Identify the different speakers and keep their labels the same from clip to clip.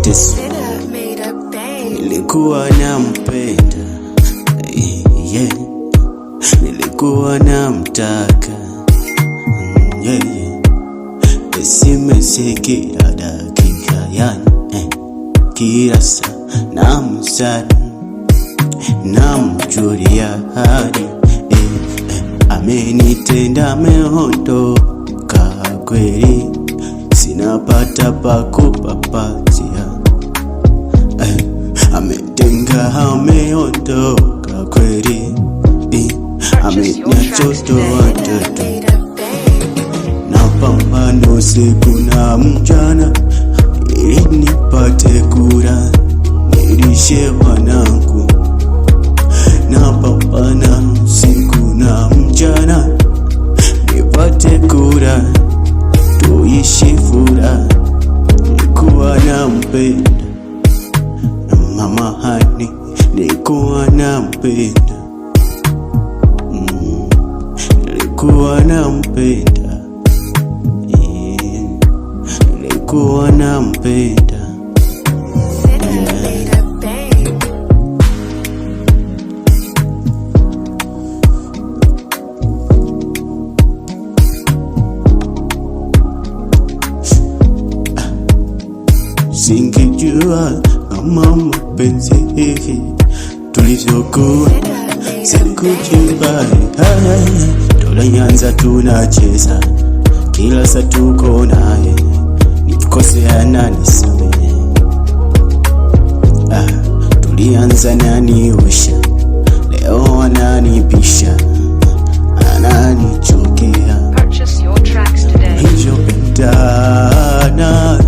Speaker 1: mateso. Nilikuwa nampenda, yeah. Nilikuwa namtaka, yeah, yeah. Simesikia dakika yani, kila saa namsali, namjulia hadi, amenitenda ameondoka kweli, sinapata pa kupapatia. Ametenga ameondoka kweli, ameniacha watoto. Napambana usiku na mchana ili nipate kula nilishe wanangu. Napambana usiku na mchana nipate kula tuishi furaha. Nilikuwa nampenda mama hani, nilikuwa nampenda, nilikuwa nampenda, nilikuwa nampenda. Singejua kama mapenzi hivi tulivyokuwa, sikujua. Tulianza tunacheza, kila saa tuko naye, nikikosea nisamehe. Tulianza naniosha, leo ananipisha, ananichokea. Nilivyopendana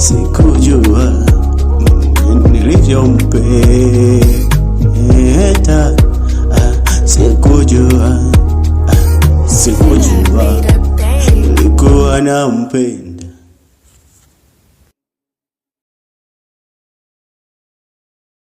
Speaker 1: sikujua nilivyompenda, sikujua nilikuwa nampenda.